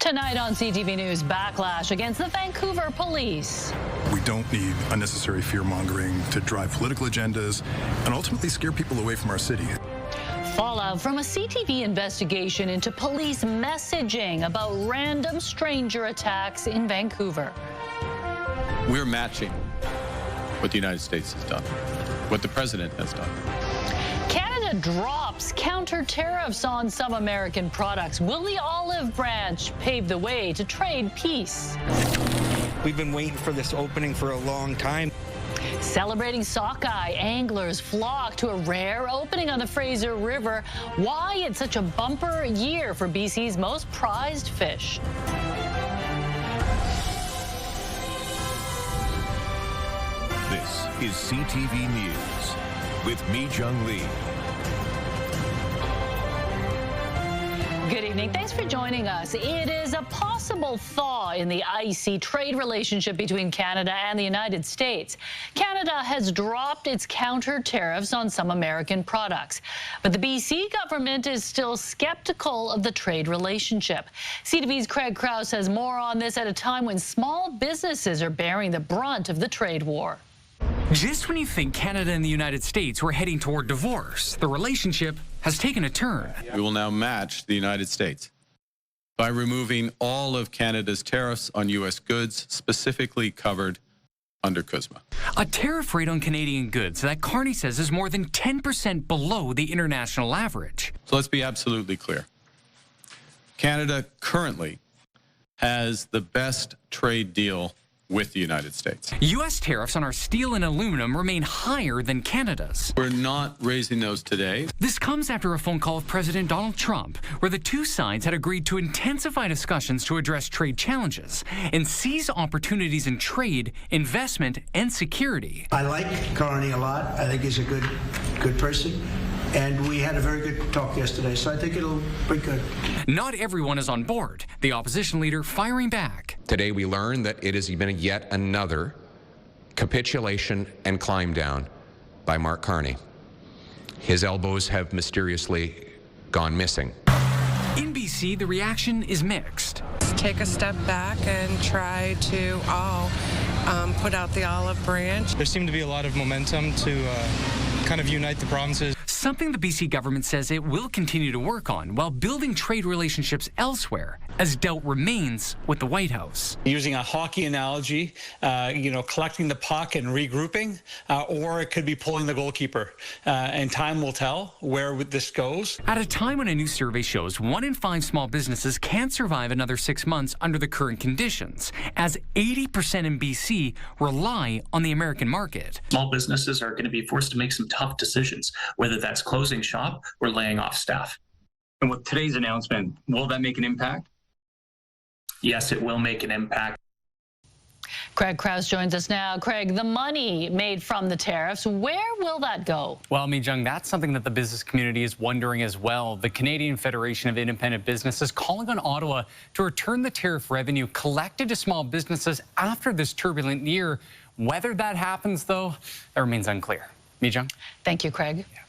Tonight on CTV News, backlash against the Vancouver police. We don't need unnecessary fear-mongering to drive political agendas and ultimately scare people away from our city. Fallout from a CTV investigation into police messaging about random stranger attacks in Vancouver. We're matching what the United States has done, what the president has done. Canada drops counter tariffs on some American products. Will the olive branch pave the way to trade peace? We've been waiting for this opening for a long time. Celebrating sockeye, anglers flock to a rare opening on the Fraser River. Why it's such a bumper year for BC's most prized fish. This is CTV News with Mi Jung Lee. Good evening. Thanks for joining us. It is a possible thaw in the icy trade relationship between Canada and the United States. Canada has dropped its counter tariffs on some American products, but the BC government is still skeptical of the trade relationship. CTV's Craig Krause has more on this at a time when small businesses are bearing the brunt of the trade war. Just when you think Canada and the United States were heading toward divorce, the relationship has taken a turn. We will now match the United States by removing all of Canada's tariffs on U.S. goods specifically covered under CUSMA. A tariff rate on Canadian goods that Carney says is more than 10% below the international average. So let's be absolutely clear. Canada currently has the best trade deal with the United States. U.S. tariffs on our steel and aluminum remain higher than Canada's. We're not raising those today. This comes after a phone call with President Donald Trump, where the two sides had agreed to intensify discussions to address trade challenges and seize opportunities in trade, investment, and security. I like Carney a lot. I think he's a good person. And we had a very good talk yesterday, so I think it'll be good. Not everyone is on board. The opposition leader firing back. Today we learned that it has been yet another capitulation and climb down by Mark Carney. His elbows have mysteriously gone missing. In BC, the reaction is mixed. Take a step back and try to all put out the olive branch. There seemed to be a lot of momentum to kind of unite the provinces. Something the BC government says it will continue to work on while building trade relationships elsewhere, as doubt remains with the White House. Using a hockey analogy, collecting the puck and regrouping, or it could be pulling the goalkeeper. And time will tell where this goes. At a time when a new survey shows 1 in 5 small businesses can't survive another 6 months under the current conditions, as 80% in BC rely on the American market. Small businesses are going to be forced to make some tough decisions, whether that's closing shop or laying off staff. And with today's announcement, will that make an impact? Yes, it will make an impact. Craig Krause joins us now. Craig, the money made from the tariffs, where will that go? Well, Mi Jung, that's something that the business community is wondering as well. The Canadian Federation of Independent Business is calling on Ottawa to return the tariff revenue collected to small businesses after this turbulent year. Whether that happens, though, that remains unclear. Mi Jung? Thank you, Craig. Yeah.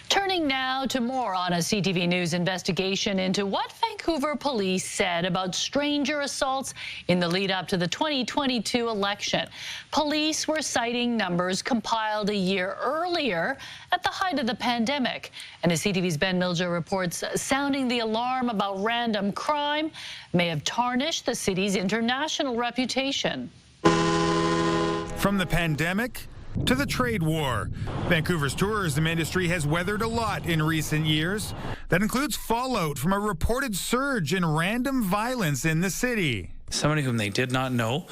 Turning now to more on a CTV News investigation into what Vancouver police said about stranger assaults in the lead up to the 2022 election. Police were citing numbers compiled a year earlier at the height of the pandemic. And as CTV's Ben Milger reports, sounding the alarm about random crime may have tarnished the city's international reputation. From the pandemic to the trade war, Vancouver's tourism industry has weathered a lot in recent years. That includes fallout from a reported surge in random violence in the city. Somebody whom they did not know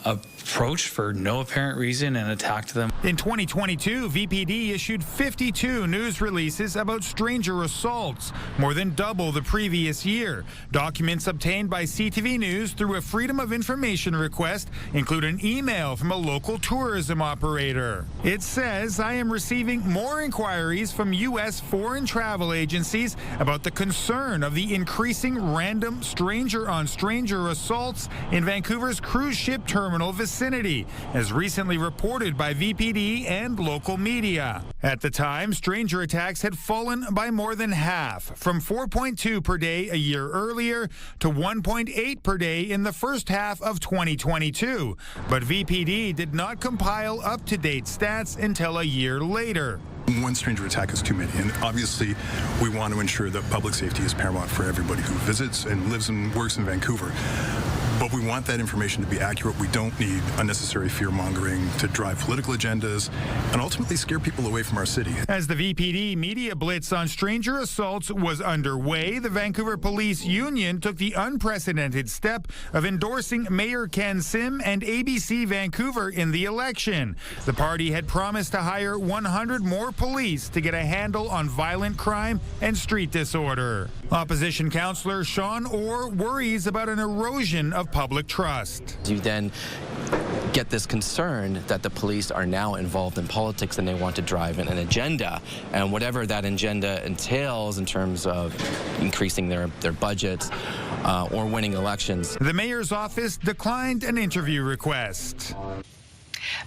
approached for no apparent reason and attacked them. In 2022, VPD issued 52 news releases about stranger assaults, more than double the previous year. Documents obtained by CTV News through a Freedom of Information request include an email from a local tourism operator. It says, "I am receiving more inquiries from U.S. foreign travel agencies about the concern of the increasing random stranger-on-stranger assaults in Vancouver's cruise ship ship terminal vicinity, as recently reported by VPD and local media. At the time, stranger attacks had fallen by more than half, from 4.2 per day a year earlier to 1.8 per day in the first half of 2022. But VPD did not compile up-to-date stats until a year later. One stranger attack is too many, and obviously we want to ensure that public safety is paramount for everybody who visits and lives and works in Vancouver. But we want that information to be accurate. We don't need unnecessary fear-mongering to drive political agendas and ultimately scare people away from our city. As the VPD media blitz on stranger assaults was underway, the Vancouver Police Union took the unprecedented step of endorsing Mayor Ken Sim and ABC Vancouver in the election. The party had promised to hire 100 more police to get a handle on violent crime and street disorder. Opposition councillor Sean Orr worries about an erosion of public trust. You then get this concern that the police are now involved in politics and they want to drive an agenda, and whatever that agenda entails in terms of increasing their budgets or winning elections. The mayor's office declined an interview request.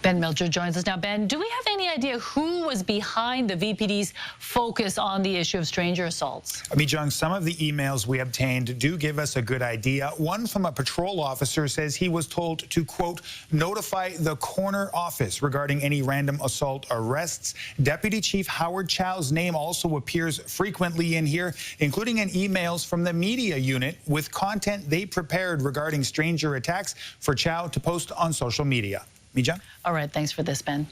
Ben Milcher joins us now. Ben, do we have any idea who was behind the VPD's focus on the issue of stranger assaults? Jung, some of the emails we obtained do give us a good idea. One from a patrol officer says he was told to, quote, notify the corner office regarding any random assault arrests. Deputy Chief Howard Chow's name also appears frequently in here, including in emails from the media unit with content they prepared regarding stranger attacks for Chow to post on social media. Mijang? All right, thanks for this, Ben.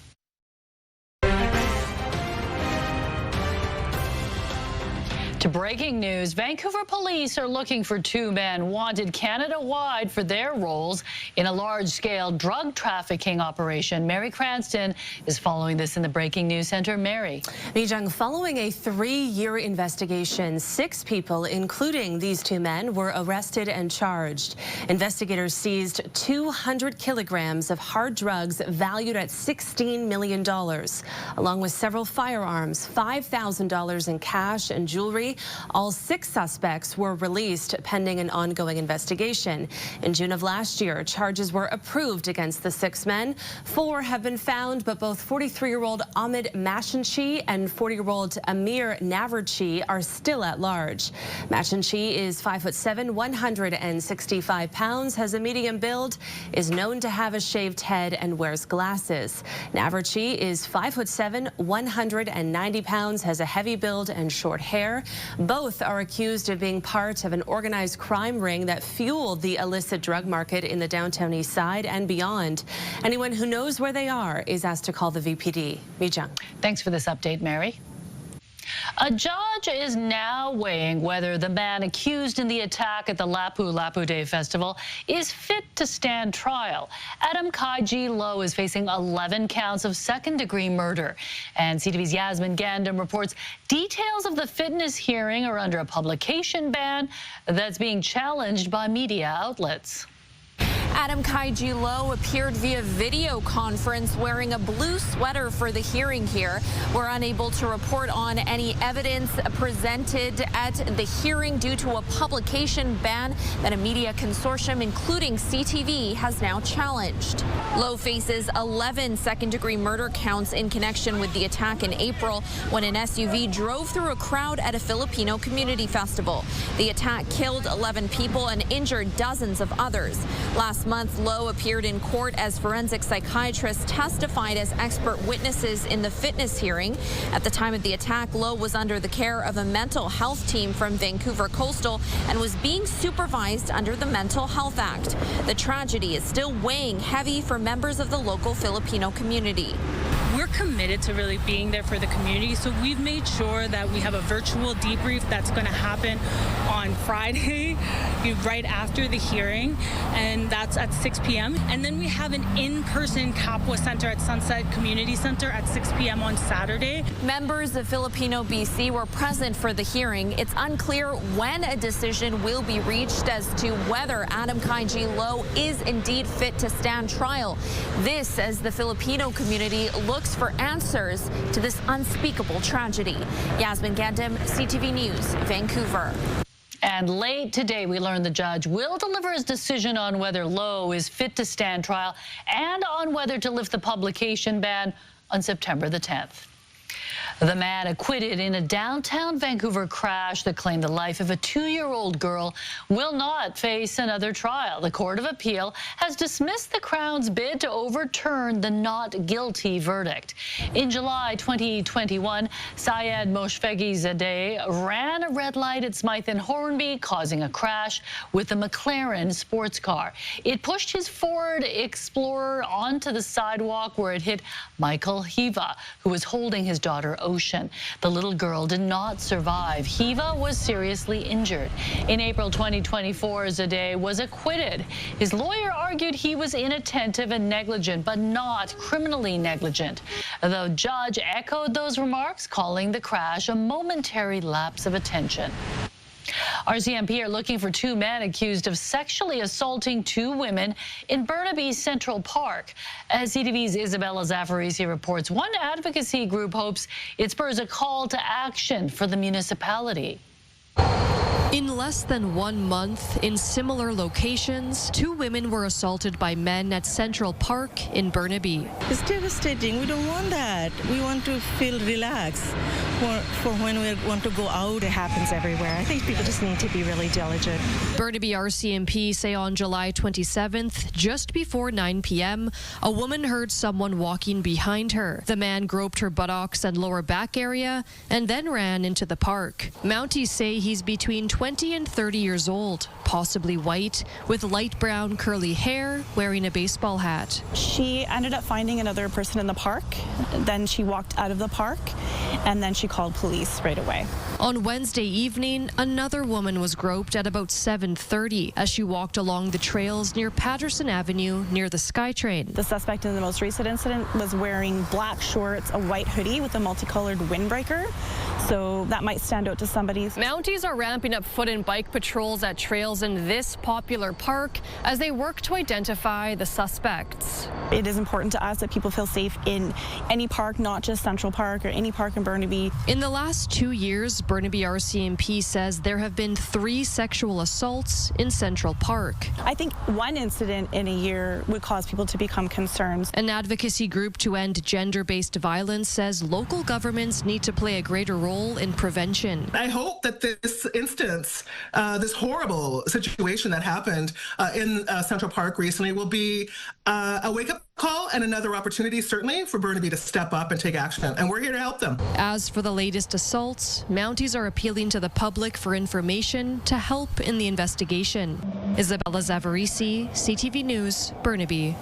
To breaking news, Vancouver police are looking for two men wanted Canada-wide for their roles in a large-scale drug trafficking operation. Mary Cranston is following this in the Breaking News Center. Mary. Mijang, following a 3-year investigation, 6 people, including these two men, were arrested and charged. Investigators seized 200 kilograms of hard drugs valued at $16 million, along with several firearms, $5,000 in cash and jewelry. All 6 suspects were released pending an ongoing investigation. In June of last year, charges were approved against the 6 men. 4 have been found, but both 43-year-old Ahmed Machinchi and 40-year-old Amir Navarchi are still at large. Machinchi is 5'7", 165 pounds, has a medium build, is known to have a shaved head, and wears glasses. Navarchi is 5'7", 190 pounds, has a heavy build and short hair. Both are accused of being part of an organized crime ring that fueled the illicit drug market in the downtown east side and beyond. Anyone who knows where they are is asked to call the VPD. Mijang. Thanks for this update, Mary. A judge is now weighing whether the man accused in the attack at the Lapu Day Festival is fit to stand trial. Adam Kaiji Low is facing 11 counts of second-degree murder. And CTV's Yasmin Gandam reports details of the fitness hearing are under a publication ban that's being challenged by media outlets. Adam Kaiji Low appeared via video conference wearing a blue sweater for the hearing here. We're unable to report on any evidence presented at the hearing due to a publication ban that a media consortium, including CTV, has now challenged. Low faces 11 second-degree murder counts in connection with the attack in April when an SUV drove through a crowd at a Filipino community festival. The attack killed 11 people and injured dozens of others. Last month, Low appeared in court as forensic psychiatrists testified as expert witnesses in the fitness hearing. At the time of the attack, Low was under the care of a mental health team from Vancouver Coastal and was being supervised under the Mental Health Act. The tragedy is still weighing heavy for members of the local Filipino community. We're committed to really being there for the community, so we've made sure that we have a virtual debrief that's going to happen on Friday, right after the hearing, and that's at 6 p.m. And then we have an in-person Kapwa Center at Sunset Community Center at 6 p.m. on Saturday. Members of Filipino BC were present for the hearing. It's unclear when a decision will be reached as to whether Adam Kaiji Low is indeed fit to stand trial. This as the Filipino community looks for answers to this unspeakable tragedy. Yasmin Gandam, CTV News, Vancouver. And late today, we learned the judge will deliver his decision on whether Lowe is fit to stand trial and on whether to lift the publication ban on September the 10th. The man acquitted in a downtown Vancouver crash that claimed the life of a 2-year-old girl will not face another trial. The Court of Appeal has dismissed the Crown's bid to overturn the not guilty verdict. In July 2021, Syed Moshfeghi-Zadeh ran a red light at Smythe and Hornby, causing a crash with a McLaren sports car. It pushed his Ford Explorer onto the sidewalk where it hit Michael Hiva, who was holding his daughter Ocean. The little girl did not survive. Hiva was seriously injured. In April 2024, Zadeh was acquitted. His lawyer argued he was inattentive and negligent, but not criminally negligent. The judge echoed those remarks, calling the crash a momentary lapse of attention. RCMP are looking for 2 men accused of sexually assaulting 2 women in Burnaby's Central Park. As CTV's Isabella Zaffarisi reports, one advocacy group hopes it spurs a call to action for the municipality. In less than 1 month, in similar locations, 2 women were assaulted by men at Central Park in Burnaby. It's devastating. We don't want that. We want to feel relaxed. For when we want to go out, it happens everywhere. I think people just need to be really diligent. Burnaby RCMP say on July 27th, just before 9 p.m., a woman heard someone walking behind her. The man groped her buttocks and lower back area and then ran into the park. Mounties say he's between 20 and 30 years old, possibly white, with light brown curly hair, wearing a baseball hat. She ended up finding another person in the park. Then she walked out of the park, and then she called police right away. On Wednesday evening, another woman was groped at about 7:30 as she walked along the trails near Patterson Avenue near the SkyTrain. The suspect in the most recent incident was wearing black shorts, a white hoodie with a multicolored windbreaker, so that might stand out to somebody. Mounties are ramping up foot and bike patrols at trails in this popular park as they work to identify the suspects. It is important to us that people feel safe in any park, not just Central Park or any park in Burnaby. In the last 2 years, Burnaby RCMP says there have been 3 sexual assaults in Central Park. I think one incident in a year would cause people to become concerned. An advocacy group to end gender-based violence says local governments need to play a greater role in prevention. I hope that this instance, this horrible situation that happened in Central Park recently will be a wake-up call and another opportunity, certainly, for Burnaby to step up and take action. And we're here to help them. As for the latest assaults, Mounties are appealing to the public for information to help in the investigation. Isabella Zaffarisi, CTV News, Burnaby.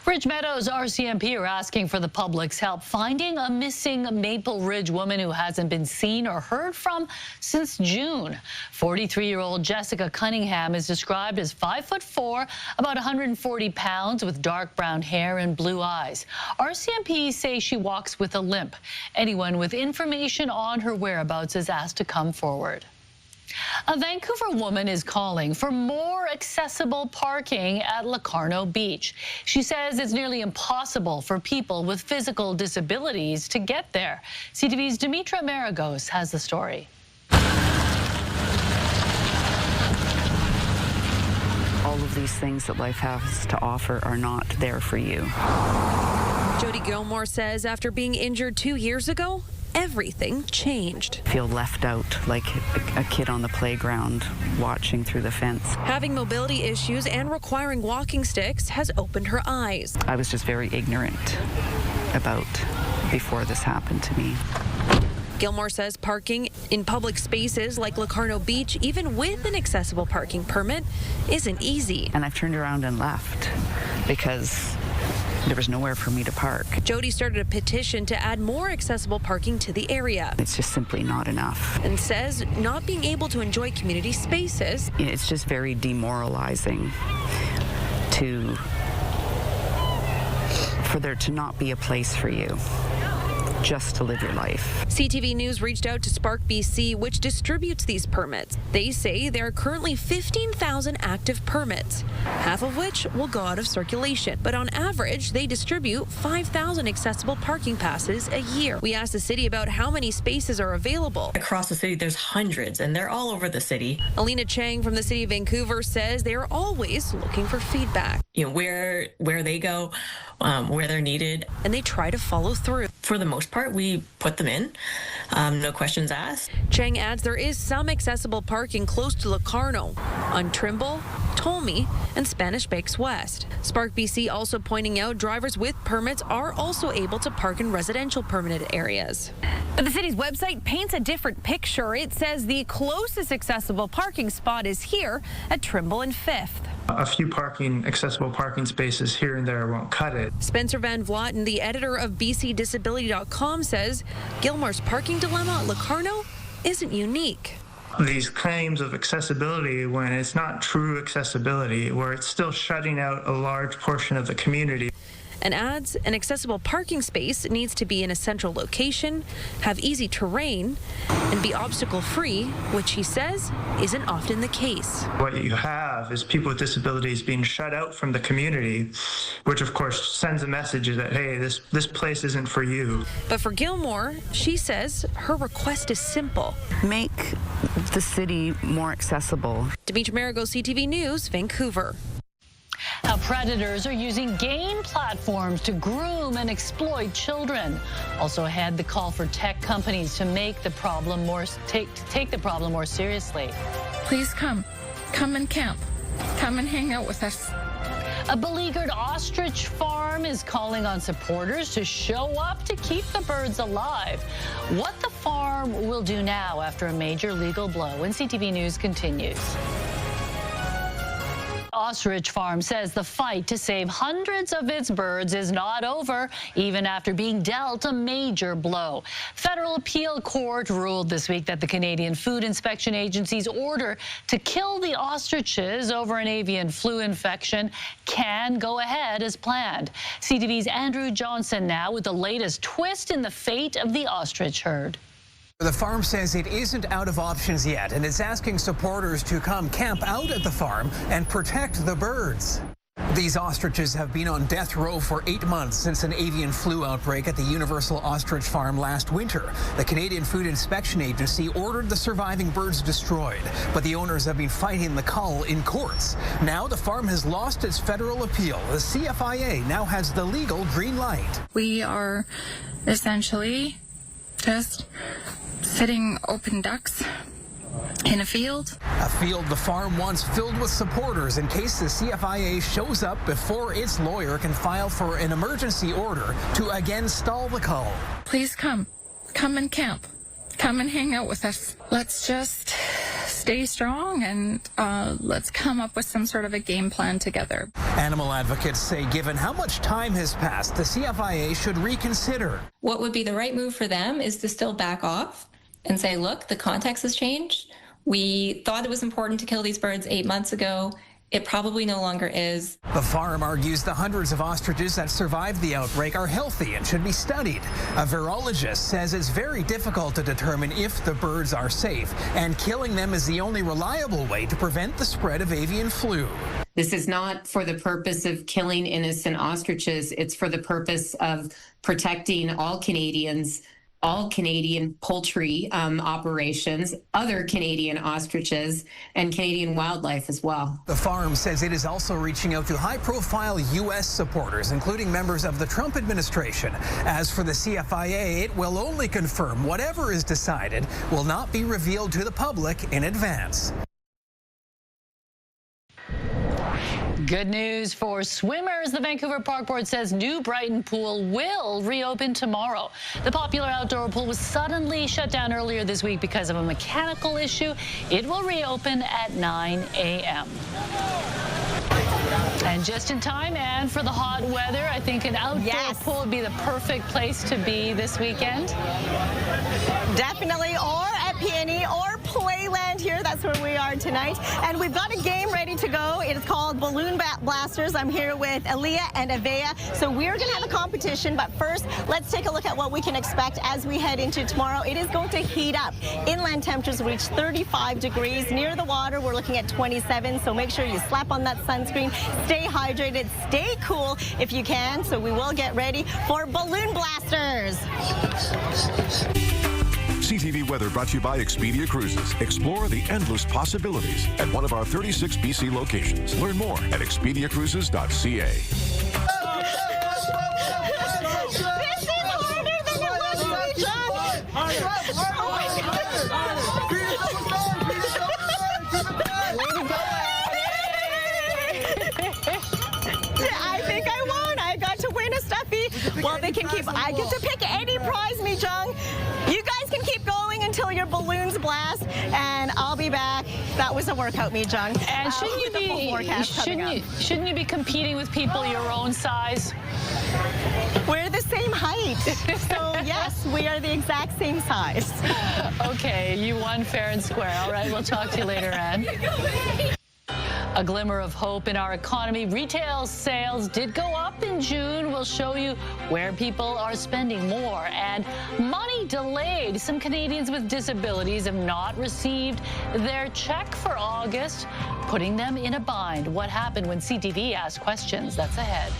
Ridge Meadows RCMP are asking for the public's help finding a missing Maple Ridge woman who hasn't been seen or heard from since June. 43-year-old Jessica Cunningham is described as 5'4", about 140 pounds, with dark brown hair and blue eyes. RCMP say she walks with a limp. Anyone with information on her whereabouts is asked to come forward. A Vancouver woman is calling for more accessible parking at Locarno Beach. She says it's nearly impossible for people with physical disabilities to get there. CTV's Dimitra Maragos has the story. All of these things that life has to offer are not there for you. Jody Gilmore says after being injured 2 years ago, everything changed. Feel left out like a kid on the playground watching through the fence. Having mobility issues and requiring walking sticks has opened her eyes. I was just very ignorant about before this happened to me. Gilmore says parking in public spaces like Locarno Beach, even with an accessible parking permit, isn't easy. And I've turned around and left because there was nowhere for me to park. Jody started a petition to add more accessible parking to the area. It's just simply not enough. And says not being able to enjoy community spaces. It's just very demoralizing for there to not be a place for you just to live your life. CTV News reached out to Spark BC, which distributes these permits. They say there are currently 15,000 active permits, half of which will go out of circulation. But on average, they distribute 5,000 accessible parking passes a year. We asked the city about how many spaces are available. Across the city, there's hundreds, and they're all over the city. Alina Chang from the city of Vancouver says they are always looking for feedback. Where they go, where they're needed. And they try to follow through. For the most part, we put them in. No questions asked. Chang adds there is some accessible parking close to Locarno, on Trimble, Tolmi, and Spanish Bakes West. Spark BC also pointing out drivers with permits are also able to park in residential permitted areas. But the city's website paints a different picture. It says the closest accessible parking spot is here at Trimble and 5th. A few accessible parking spaces here and there won't cut it. Spencer Van Vlaten, the editor of BCDisability.com, says Gilmore's parking dilemma at Locarno isn't unique. These claims of accessibility when it's not true accessibility, where it's still shutting out a large portion of the community. And adds an accessible parking space needs to be in a central location, have easy terrain, and be obstacle-free, which he says isn't often the case. What you have is people with disabilities being shut out from the community, which of course sends a message that, hey, this place isn't for you. But for Gilmore, she says her request is simple. Make the city more accessible. Demetra Marigo, CTV News, Vancouver. How predators are using game platforms to groom and exploit children. Also ahead, the call for tech companies to make the problem take the problem more seriously. Please come and camp. Come and hang out with us. A beleaguered ostrich farm is calling on supporters to show up to keep the birds alive. What the farm will do now after a major legal blow, and CTV News continues. Ostrich Farm says the fight to save hundreds of its birds is not over, even after being dealt a major blow. Federal appeal court ruled this week that the Canadian Food Inspection Agency's order to kill the ostriches over an avian flu infection can go ahead as planned. CTV's Andrew Johnson now with the latest twist in the fate of the ostrich herd. The farm says it isn't out of options yet, and it's asking supporters to come camp out at the farm and protect the birds. These ostriches have been on death row for 8 months since an avian flu outbreak at the Universal Ostrich Farm last winter. The Canadian Food Inspection Agency ordered the surviving birds destroyed, but the owners have been fighting the Cull in courts. Now the farm has lost its federal appeal. The CFIA now has the legal green light. We are essentially just sitting open ducks in a field. A field the farm wants filled with supporters in case the CFIA shows up before its lawyer can file for an emergency order to again stall the Cull. Please come and camp. Come and hang out with us. Let's just stay strong and let's come up with some sort of a game plan together. Animal advocates say given how much time has passed, the CFIA should reconsider. What would be the right move for them is to still back off and say, look, the context has changed. We thought it was important to kill these birds 8 months ago. It probably no longer is. The farm argues the hundreds of ostriches that survived the outbreak are healthy and should be studied. A virologist says it's very difficult to determine if the birds are safe, and killing them is the only reliable way to prevent the spread of avian flu. This is not for the purpose of killing innocent ostriches. It's for the purpose of protecting all Canadians, all Canadian poultry operations, other Canadian ostriches, and Canadian wildlife as well. The farm says it is also reaching out to high-profile U.S. supporters, including members of the Trump administration. As for the CFIA, it will only confirm whatever is decided will not be revealed to the public in advance. Good news for swimmers. The Vancouver Park Board says New Brighton Pool will reopen tomorrow. The popular outdoor pool was suddenly shut down earlier this week because of a mechanical issue. It will reopen at 9 a.m. And just in time, and for the hot weather, I think an outdoor pool would be the perfect place to be this weekend. Definitely, or at PNE or Playland here. That's where we are hard tonight. And we've got a game ready to go. It is called Balloon Blasters. I'm here with Aaliyah and Avea. So we're going to have a competition, but first, let's take a look at what we can expect as we head into tomorrow. It is going to heat up. Inland temperatures reach 35 degrees. Near the water, we're looking at 27, so make sure you slap on that sunscreen. Stay hydrated, stay cool if you can. So we will get ready for Balloon Blasters. CTV Weather brought to you by Expedia Cruises. Explore the endless possibilities at one of our 36 BC locations. Learn more at expediacruises.ca. Well, they can keep, I get to pick any prize, Mi Jung. You guys can keep going until your balloons blast, and I'll be back. That was a workout, Mi Jung. And shouldn't you be competing with people your own size? We're the same height. So, yes, we are the exact same size. Okay, you won fair and square. All right, we'll talk to you later, Ann. A glimmer of hope in our economy. Retail sales did go up in June. We'll show you where people are spending more. And money delayed. Some Canadians with disabilities have not received their check for August, putting them in a bind. What happened when CTV asked questions? That's ahead.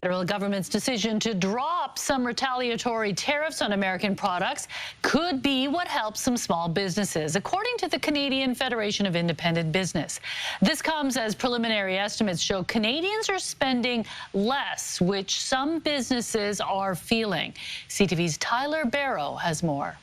The federal government's decision to drop some retaliatory tariffs on American products could be what helps some small businesses, according to the Canadian Federation of Independent Business. This comes as preliminary estimates show Canadians are spending less, which some businesses are feeling. CTV's Tyler Barrow has more.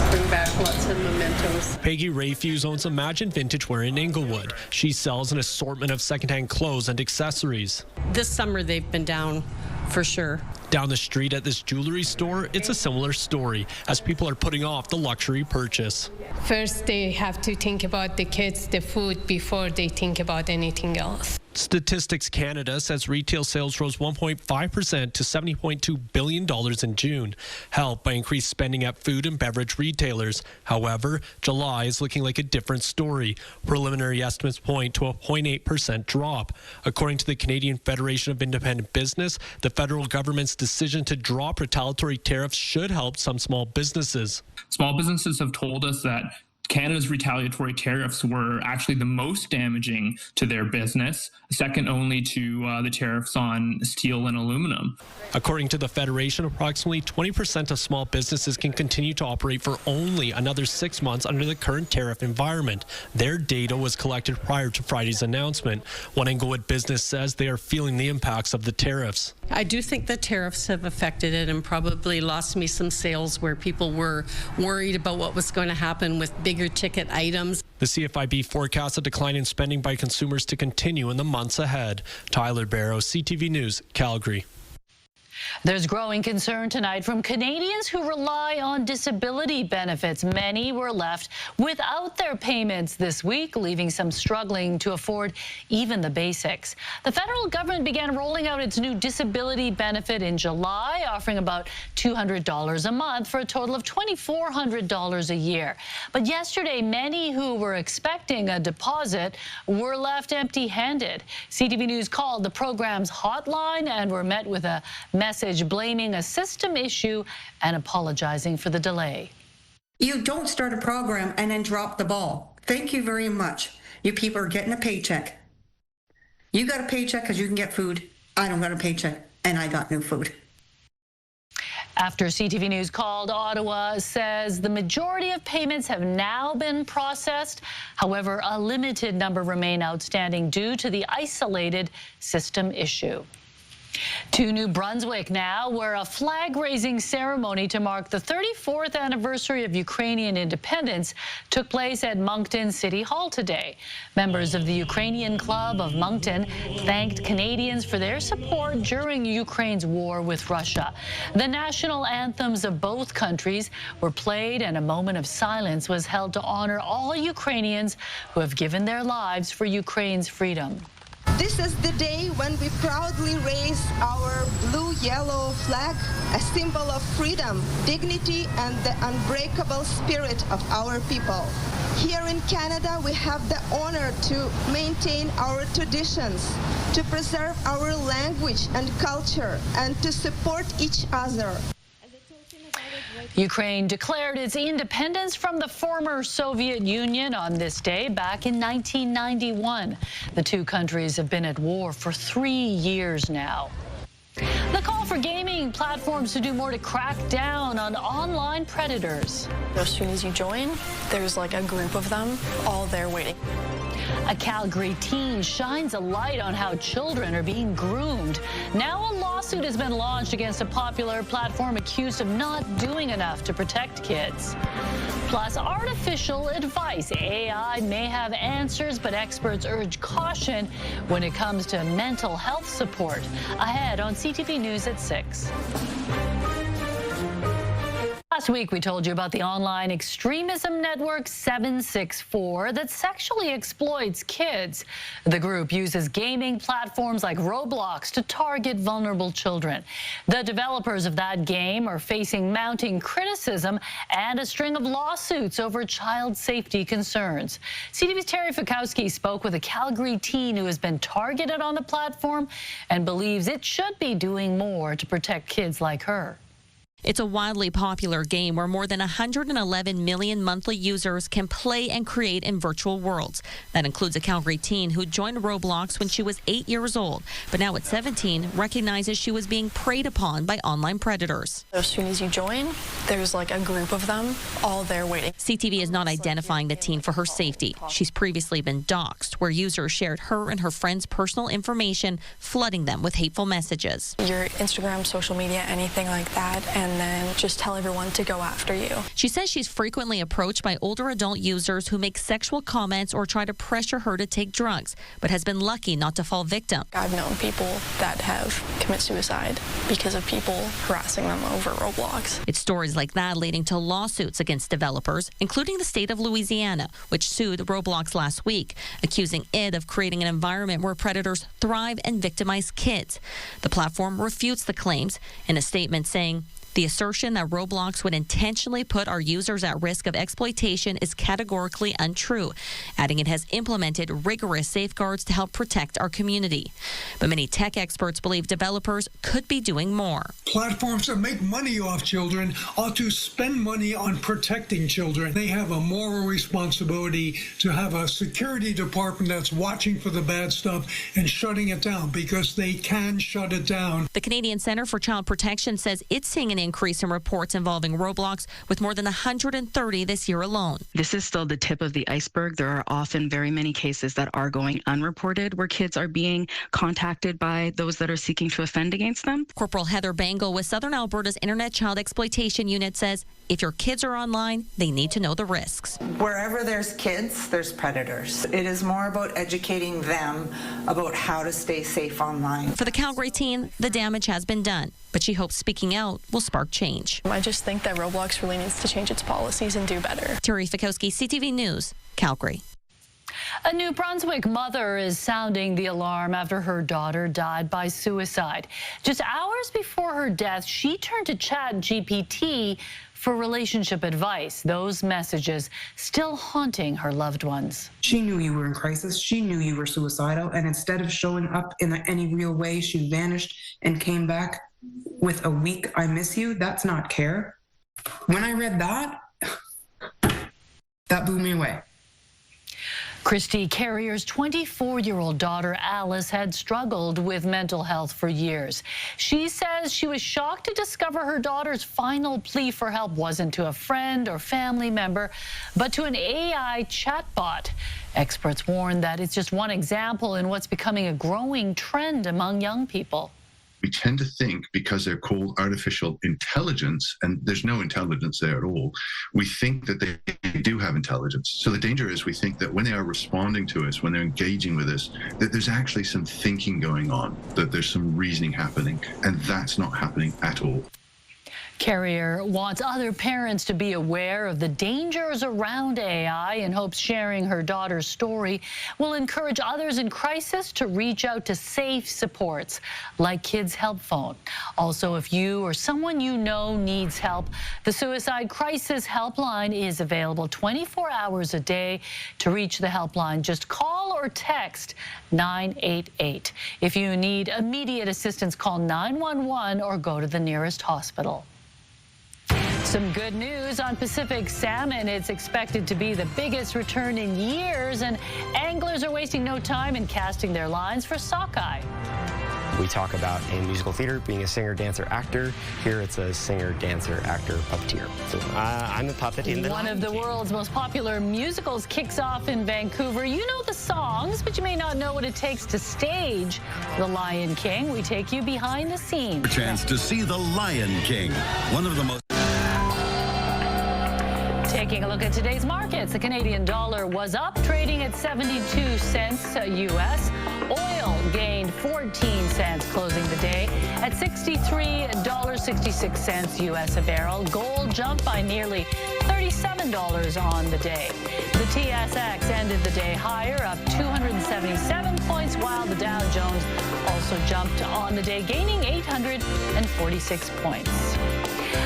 Bring back lots of mementos. Peggy Rayfuse owns Imagine Vintage Wear in Inglewood. She sells an assortment of secondhand clothes and accessories. This summer they've been down for sure. Down the street at this jewelry store, it's a similar story as people are putting off the luxury purchase. First, they have to think about the kids, the food, before they think about anything else. Statistics Canada says retail sales rose 1.5% to $70.2 billion in June, helped by increased spending at food and beverage retailers. However, July is looking like a different story. Preliminary estimates point to a 0.8% drop. According to the Canadian Federation of Independent Business, the federal government's decision to drop retaliatory tariffs should help some small businesses. Small businesses have told us that Canada's retaliatory tariffs were actually the most damaging to their business, second only to the tariffs on steel and aluminum. According to the Federation, approximately 20% of small businesses can continue to operate for only another 6 months under the current tariff environment. Their data was collected prior to Friday's announcement. One Inglewood business says they are feeling the impacts of the tariffs. I do think the tariffs have affected it and probably lost me some sales where people were worried about what was going to happen with bigger ticket items. The CFIB forecasts a decline in spending by consumers to continue in the months ahead. Tyler Barrow, CTV News, Calgary. There's growing concern tonight from Canadians who rely on disability benefits. Many were left without their payments this week, leaving some struggling to afford even the basics. The federal government began rolling out its new disability benefit in July, offering about $200 a month for a total of $2,400 a year. But yesterday, many who were expecting a deposit were left empty-handed. CTV News called the program's hotline and were met with a message blaming a system issue and apologizing for the delay. You don't start a program and then drop the ball. Thank you very much. You people are getting a paycheck. You got a paycheck because you can get food. I don't got a paycheck and I got no food. After CTV News called, Ottawa says the majority of payments have now been processed. However, a limited number remain outstanding due to the isolated system issue. To New Brunswick now, where a flag-raising ceremony to mark the 34th anniversary of Ukrainian Independence took place at Moncton City Hall today. Members of the Ukrainian Club of Moncton thanked Canadians for their support during Ukraine's war with Russia. The national anthems of both countries were played, and a moment of silence was held to honor all Ukrainians who have given their lives for Ukraine's freedom. This is the day when we proudly raise our blue-yellow flag, a symbol of freedom, dignity, and the unbreakable spirit of our people. Here in Canada, we have the honor to maintain our traditions, to preserve our language and culture, and to support each other. Ukraine declared its independence from the former Soviet Union on this day back in 1991. The two countries have been at war for 3 years now. The call for gaming platforms to do more to crack down on online predators. As soon as you join, there's like a group of them all there waiting. A Calgary teen shines a light on how children are being groomed. Now a lawsuit has been launched against a popular platform accused of not doing enough to protect kids. Plus, artificial advice. AI may have answers, but experts urge caution when it comes to mental health support. Ahead on CTV News at 6. Last week, we told you about the online extremism network 764 that sexually exploits kids. The group uses gaming platforms like Roblox to target vulnerable children. The developers of that game are facing mounting criticism and a string of lawsuits over child safety concerns. CTV's Terry Fikowski spoke with a Calgary teen who has been targeted on the platform and believes it should be doing more to protect kids like her. It's a wildly popular game where more than 111 million monthly users can play and create in virtual worlds. That includes a Calgary teen who joined Roblox when she was 8 years old, but now at 17 recognizes she was being preyed upon by online predators. As soon as you join, there's like a group of them all there waiting. CTV is not identifying the teen for her safety. She's previously been doxxed, where users shared her and her friends' personal information, flooding them with hateful messages. Your Instagram, social media, anything like that, and then just tell everyone to go after you. She says she's frequently approached by older adult users who make sexual comments or try to pressure her to take drugs, but has been lucky not to fall victim. I've known people that have committed suicide because of people harassing them over Roblox. It's stories like that leading to lawsuits against developers, including the state of Louisiana, which sued Roblox last week, accusing it of creating an environment where predators thrive and victimize kids. The platform refutes the claims in a statement saying, "The assertion that Roblox would intentionally put our users at risk of exploitation is categorically untrue," adding it has implemented rigorous safeguards to help protect our community. But many tech experts believe developers could be doing more. Platforms that make money off children ought to spend money on protecting children. They have a moral responsibility to have a security department that's watching for the bad stuff and shutting it down, because they can shut it down. The Canadian Centre for Child Protection says it's seeing an increase in reports involving Roblox, with more than 130 this year alone. This is still the tip of the iceberg. There are often very many cases that are going unreported where kids are being contacted by those that are seeking to offend against them. Corporal Heather Bangle with Southern Alberta's Internet Child Exploitation Unit says if your kids are online, they need to know the risks. Wherever there's kids, there's predators. It is more about educating them about how to stay safe online. For the Calgary teen, the damage has been done, but she hopes speaking out will spark change. I just think that Roblox really needs to change its policies and do better. Terry Fikowski, CTV News, Calgary. A New Brunswick mother is sounding the alarm after her daughter died by suicide. Just hours before her death, she turned to ChatGPT for relationship advice. Those messages still haunting her loved ones. She knew you were in crisis. She knew you were suicidal. And instead of showing up in any real way, she vanished and came back with a weak "I miss you." That's not care. When I read that, that blew me away. Christy Carrier's 24-year-old daughter, Alice, had struggled with mental health for years. She says she was shocked to discover her daughter's final plea for help wasn't to a friend or family member, but to an AI chatbot. Experts warn that it's just one example in what's becoming a growing trend among young people. We tend to think, because they're called artificial intelligence, and there's no intelligence there at all, we think that they do have intelligence. So the danger is we think that when they are responding to us, when they're engaging with us, that there's actually some thinking going on, that there's some reasoning happening, and that's not happening at all. Carrier wants other parents to be aware of the dangers around AI and hopes sharing her daughter's story will encourage others in crisis to reach out to safe supports like Kids Help Phone. Also, if you or someone you know needs help, the Suicide Crisis Helpline is available 24 hours a day. To reach the helpline, just call or text 988. If you need immediate assistance, call 911 or go to the nearest hospital. Some good news on Pacific salmon. It's expected to be the biggest return in years, and anglers are wasting no time in casting their lines for sockeye. We talk about in musical theater being a singer, dancer, actor. Here it's a singer, dancer, actor, puppeteer. So I'm a puppet in the One of the world's most popular musicals kicks off in Vancouver. You know the songs, but you may not know what it takes to stage The Lion King. We take you behind the scenes. A chance to see The Lion King, one of the most... Taking a look at today's markets, the Canadian dollar was up, trading at 72 cents U.S. Oil gained 14 cents, closing the day at $63.66 U.S. a barrel. Gold jumped by nearly $37 on the day. The TSX ended the day higher, up 277 points, while the Dow Jones also jumped on the day, gaining 846 points.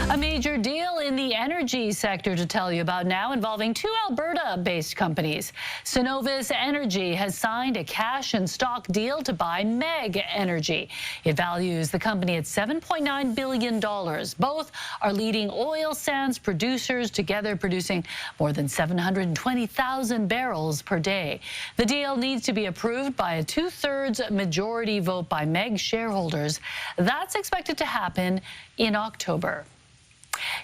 A major deal in the energy sector to tell you about now, involving two Alberta-based companies. Cenovus Energy has signed a cash and stock deal to buy MEG Energy. It values the company at $7.9 billion. Both are leading oil sands producers, together producing more than 720,000 barrels per day. The deal needs to be approved by a 2/3 majority vote by MEG shareholders. That's expected to happen in October.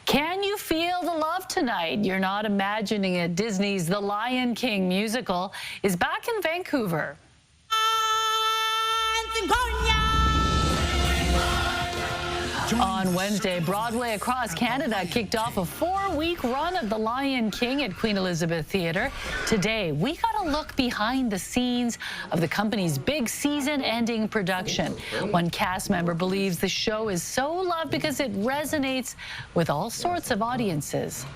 Can you feel the love tonight? You're not imagining it. Disney's The Lion King musical is back in Vancouver. On Wednesday, Broadway across Canada kicked off a 4-week run of The Lion King at Queen Elizabeth Theatre. Today, we got a look behind the scenes of the company's big season-ending production. One cast member believes the show is so loved because it resonates with all sorts of audiences.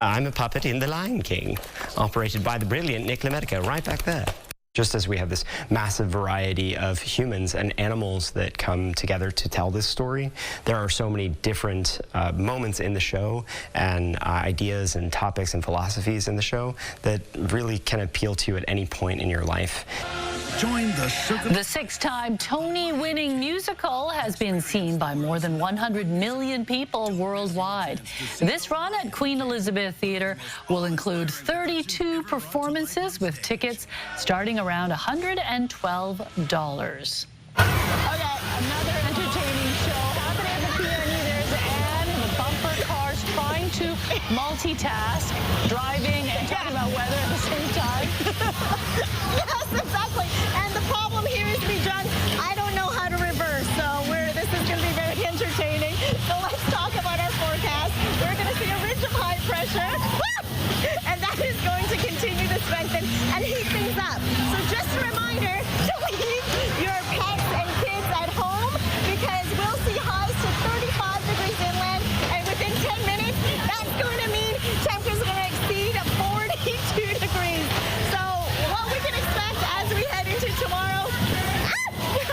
I'm a puppet in The Lion King, operated by the brilliant Nick Lemedica, right back there. Just as we have this massive variety of humans and animals that come together to tell this story, there are so many different moments in the show and ideas and topics and philosophies in the show that really can appeal to you at any point in your life. Join the 6-time Tony-winning musical has been seen by more than 100 million people worldwide. This run at Queen Elizabeth Theatre will include 32 performances with tickets starting around $112. Okay, another entertaining show happening at the PNE. There's Anne in the bumper cars trying to multitask, driving and talking about weather at the same time. Yes, exactly. And the problem here is, John, I don't know how to reverse, so this is going to be very entertaining. So let's talk about our forecast. We're going to see a ridge of high pressure, and that is going to continue to strengthen and heat things up. So just a reminder to leave your pets and kids at home, because we'll see highs to 35 degrees inland, and within 10 minutes, that's going to mean temperatures are going to exceed 42 degrees. So what we can expect as we head into tomorrow,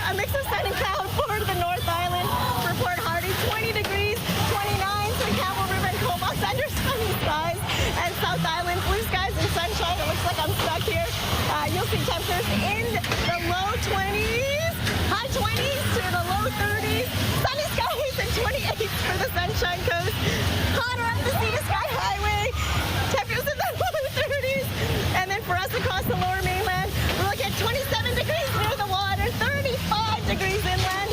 a mix of sun and cloud for the North Island. For Port Hardy, 20 degrees, 29 for Campbell River and Comox, under sunny skies. And South Island, blue skies and sunshine. It looks like I'm stuck here. You'll see temperatures in the low 20s, high 20s to the low 30s. Sunny skies and 28 for the Sunshine Coast. Hotter up the Sea to Sky Highway. Temperatures in the low 30s. And then for us across the Lower Mainland, we're looking at 27 degrees near the water, 35 degrees inland.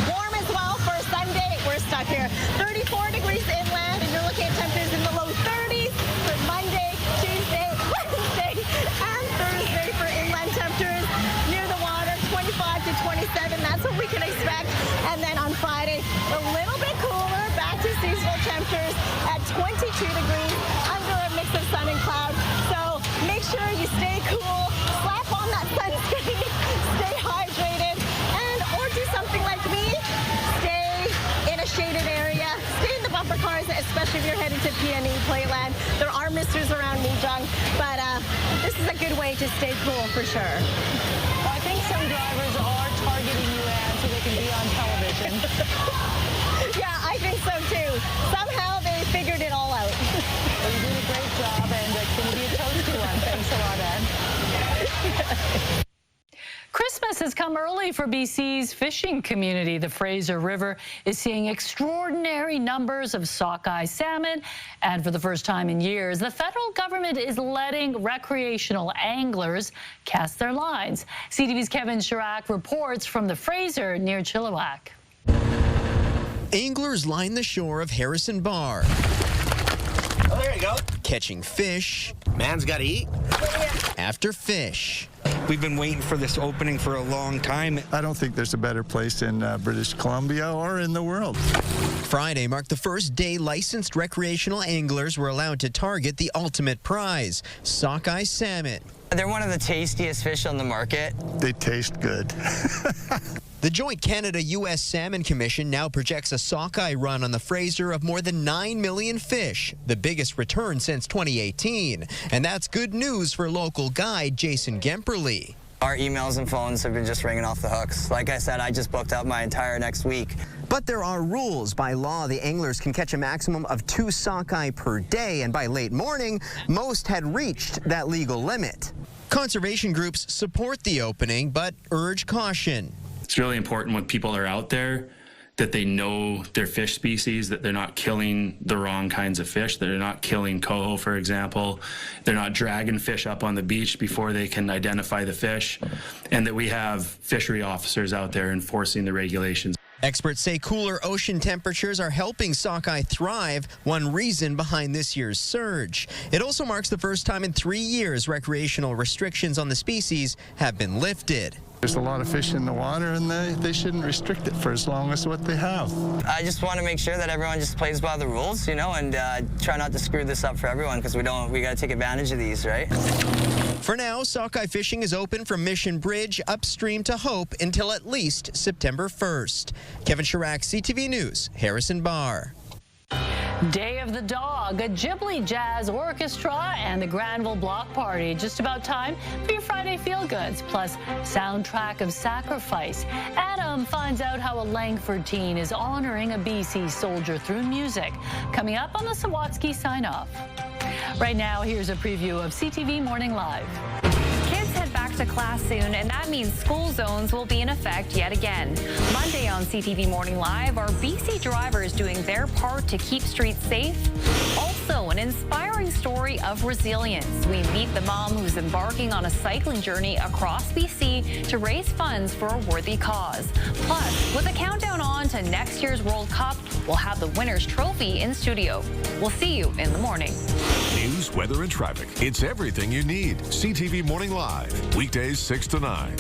Warm as well for Sunday. We're stuck here. 34 degrees inland, and you're looking at temperatures in the low 30s for Monday, Tuesday, Wednesday, and Thursday for inland temperatures. Near the water, 25 to 27. That's what we can expect. And then on Friday, a little bit cooler, back to seasonal temperatures at 20 especially if you're headed to PNE Playland. There are misters around Nijong, but this is a good way to stay cool for sure. Well, I think some drivers are targeting you, Anne, so they can be on television. Yeah, I think so too. Somehow they figured it all out. Well, you did a great job, and it's going to be a toasty one. Thanks a lot, Anne. Christmas has come early for BC's fishing community. The Fraser River is seeing extraordinary numbers of sockeye salmon, and for the first time in years, the federal government is letting recreational anglers cast their lines. CTV's Kevin Chirac reports from the Fraser near Chilliwack. Anglers line the shore of Harrison Bar. Oh, there you go. Catching fish. Man's got to eat. After fish. We've been waiting for this opening for a long time. I don't think there's a better place in British Columbia or in the world. Friday marked the first day licensed recreational anglers were allowed to target the ultimate prize, sockeye salmon. They're one of the tastiest fish on the market. They taste good. The joint Canada-U.S. Salmon Commission now projects a sockeye run on the Fraser of more than 9 million fish, the biggest return since 2018. And that's good news for local guide Jason Gemperly. Our emails and phones have been just ringing off the hooks. Like I said, I just booked out my entire next week. But there are rules. By law, the anglers can catch a maximum of 2 sockeye per day, and by late morning, most had reached that legal limit. Conservation groups support the opening, but urge caution. It's really important when people are out there that they know their fish species, that they're not killing the wrong kinds of fish, that they're not killing coho, for example. They're not dragging fish up on the beach before they can identify the fish, and that we have fishery officers out there enforcing the regulations. Experts say cooler ocean temperatures are helping sockeye thrive, one reason behind this year's surge. It also marks the first time in 3 years recreational restrictions on the species have been lifted. There's a lot of fish in the water, and they shouldn't restrict it for as long as what they have. I just want to make sure that everyone just plays by the rules, you know, and try not to screw this up for everyone, because we got to take advantage of these, right? For now, sockeye fishing is open from Mission Bridge upstream to Hope until at least September 1st. Kevin Chirac, CTV News, Harrison Bar. Day of the Dog, a Ghibli Jazz Orchestra, and the Granville Block Party. Just about time for your Friday feel-goods, plus soundtrack of sacrifice. Adam finds out how a Langford teen is honoring a BC soldier through music. Coming up on the Sawatsky sign-off. Right now, here's a preview of CTV Morning Live. Kids head back to class soon, and that means school zones will be in effect yet again. Monday on CTV Morning Live, are BC drivers doing their part to keep streets safe? Also, an inspiring story of resilience. We meet the mom who's embarking on a cycling journey across BC to raise funds for a worthy cause. Plus, with a countdown on to next year's World Cup, we'll have the winner's trophy in studio. We'll see you in the morning. News, weather, and traffic. It's everything you need. CTV Morning Live, weekdays 6 to 9.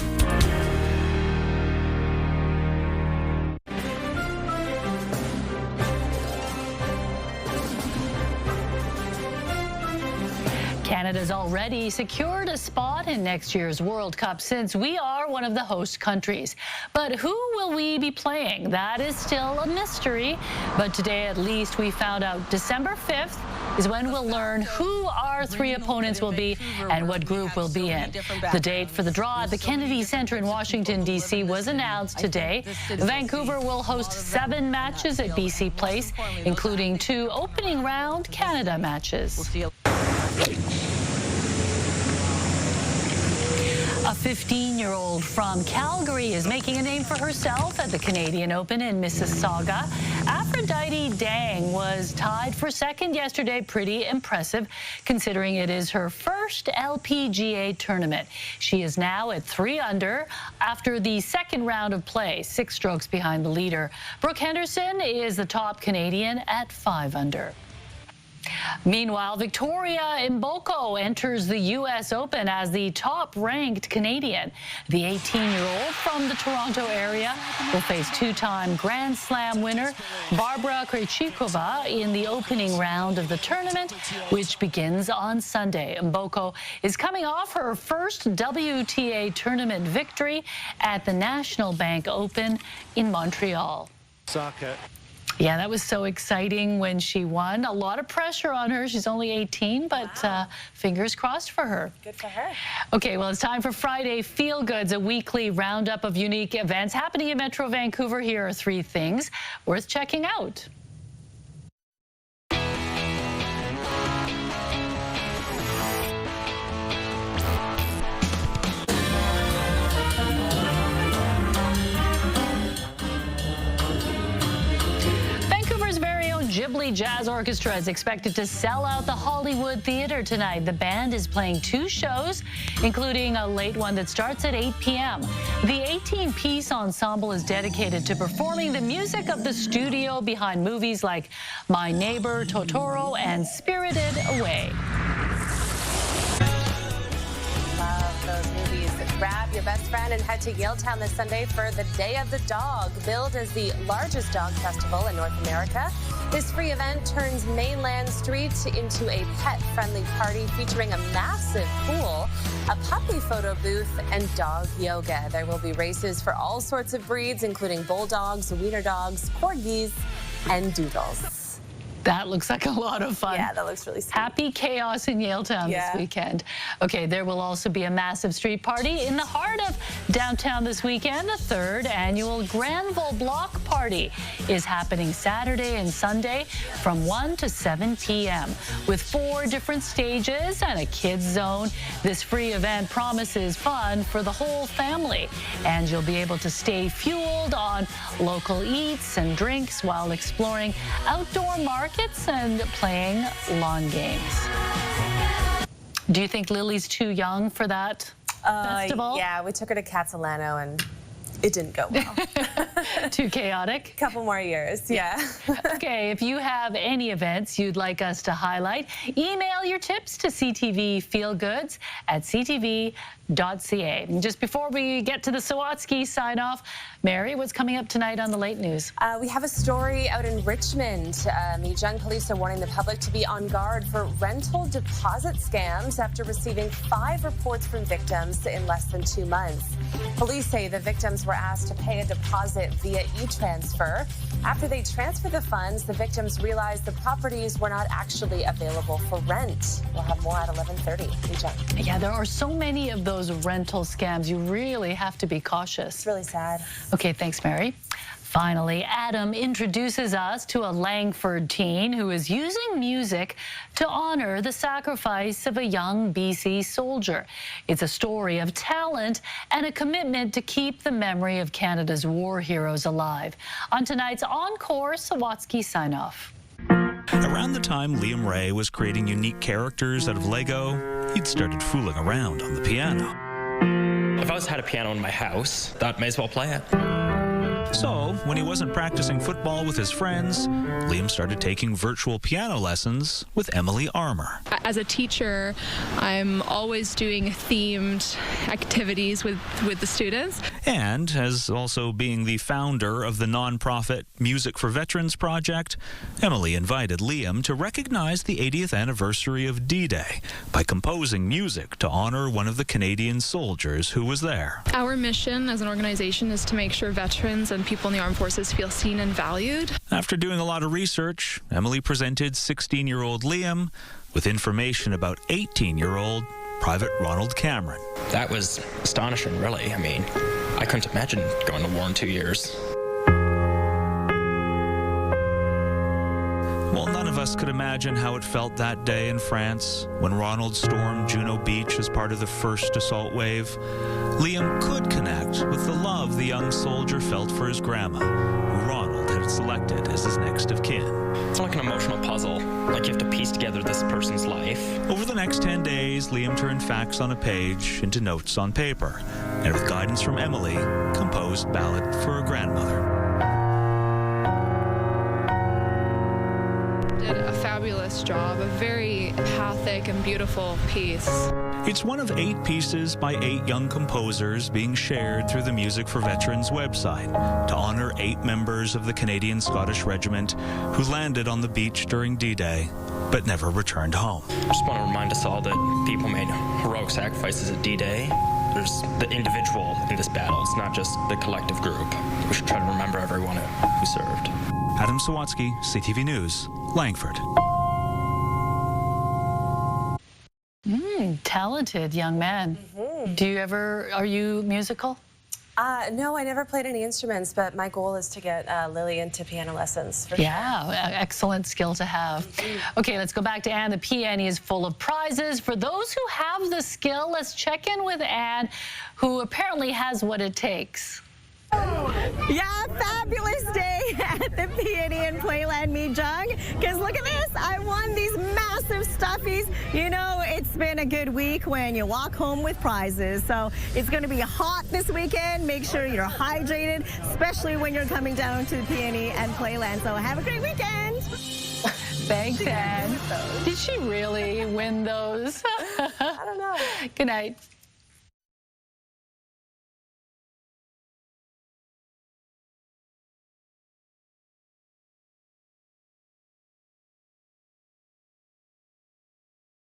Canada's already secured a spot in next year's World Cup since we are one of the host countries. But who will we be playing? That is still a mystery. But today, at least, we found out December 5th is when we'll learn who our 3 opponents will be and what group we'll be in. The date for the draw at the Kennedy Center in Washington, D.C. was announced today. Vancouver will host 7 matches at BC Place, including 2 opening round Canada matches. A 15-year-old from Calgary is making a name for herself at the Canadian Open in Mississauga. Aphrodite Dang was tied for second yesterday. Pretty impressive, considering it is her first LPGA tournament. She is now at 3 under after the second round of play, 6 strokes behind the leader. Brooke Henderson is the top Canadian at 5 under. Meanwhile, Victoria Mboko enters the U.S. Open as the top-ranked Canadian. The 18-year-old from the Toronto area will face 2-time Grand Slam winner Barbara Krejcikova in the opening round of the tournament, which begins on Sunday. Mboko is coming off her first WTA tournament victory at the National Bank Open in Montreal. Soccer. Yeah, that was so exciting when she won. A lot of pressure on her. She's only 18, but fingers crossed for her. Good for her. Okay, well, it's time for Friday Feel Goods, a weekly roundup of unique events happening in Metro Vancouver. Here are 3 things worth checking out. Ghibli Jazz Orchestra is expected to sell out the Hollywood Theatre tonight. The band is playing 2 shows, including a late one that starts at 8 p.m. The 18-piece ensemble is dedicated to performing the music of the studio behind movies like My Neighbor Totoro and Spirited Away. Love those movies. Grab your best friend and head to Yaletown this Sunday for the Day of the Dog. Billed as the largest dog festival in North America, this free event turns Mainland Street into a pet-friendly party featuring a massive pool, a puppy photo booth, and dog yoga. There will be races for all sorts of breeds, including bulldogs, wiener dogs, corgis, and doodles. That looks like a lot of fun. Yeah, that looks really sweet. Happy chaos in Yaletown this weekend. Okay, there will also be a massive street party in the heart of downtown this weekend. The 3rd annual Granville Block Party is happening Saturday and Sunday from 1 to 7 p.m. with 4 different stages and a kids zone. This free event promises fun for the whole family, and you'll be able to stay fueled on local eats and drinks while exploring outdoor markets and playing lawn games. Do you think Lily's too young for that festival? Yeah, we took her to Catalano and it didn't go well. Too chaotic? Couple more years, yeah. Okay, if you have any events you'd like us to highlight, email your tips to CTV Feelgoods at ctv.ca. And just before we get to the Sawatsky sign-off, Mary, what's coming up tonight on the late news? We have a story out in Richmond. Young police are warning the public to be on guard for rental deposit scams after receiving 5 reports from victims in less than 2 months. Police say the victims were asked to pay a deposit via e-transfer. After they transferred the funds, the victims realized the properties were not actually available for rent. We'll have more at 11:30. Yeah, there are so many of those rental scams. You really have to be cautious. It's really sad. Okay, thanks, Mary. Finally, Adam introduces us to a Langford teen who is using music to honor the sacrifice of a young BC soldier. It's a story of talent and a commitment to keep the memory of Canada's war heroes alive. On tonight's Encore Sawatsky sign-off. Around the time Liam Ray was creating unique characters out of Lego, he'd started fooling around on the piano. If I had a piano in my house, that may as well play it. So, when he wasn't practicing football with his friends, Liam started taking virtual piano lessons with Emily Armour. As a teacher, I'm always doing themed activities with the students. And as also being the founder of the nonprofit Music for Veterans Project, Emily invited Liam to recognize the 80th anniversary of D-Day by composing music to honor one of the Canadian soldiers who was there. Our mission as an organization is to make sure veterans and people in the armed forces feel seen and valued. After doing a lot of research, Emily presented 16-year-old Liam with information about 18-year-old Private Ronald Cameron. That was astonishing, really. I mean, I couldn't imagine going to war in 2 years. Well, none of us could imagine how it felt that day in France when Ronald stormed Juno Beach as part of the first assault wave. Liam could connect with the love the young soldier felt for his grandma, who Ronald had selected as his next of kin. It's like an emotional puzzle. Like you have to piece together this person's life. Over the next 10 days, Liam turned facts on a page into notes on paper, and with guidance from Emily, composed Ballad for a Grandmother. Did a fabulous job, a very empathic and beautiful piece. It's one of 8 pieces by 8 young composers being shared through the Music for Veterans website to honor 8 members of the Canadian Scottish Regiment who landed on the beach during D-Day but never returned home. I just want to remind us all that people made heroic sacrifices at D-Day. There's the individual in this battle. It's not just the collective group. We should try to remember everyone who served. Adam Sawatsky, CTV News, Langford. Talented young man. Are you musical? No, I never played any instruments, but my goal is to get Lily into piano lessons. For Yeah, excellent skill to have. Okay, let's go back to Anne. The peony is full of prizes. For those who have the skill, let's check in with Anne, who apparently has what it takes. Yeah, fabulous day at the Peony and Playland Mijang. Because look at this, I won these massive stuffies. You know, it's been a good week when you walk home with prizes. So it's going to be hot this weekend. Make sure you're hydrated, especially when you're coming down to the Peony and Playland. So have a great weekend. Thanks, Anne. Did she really win those? I don't know. Good night.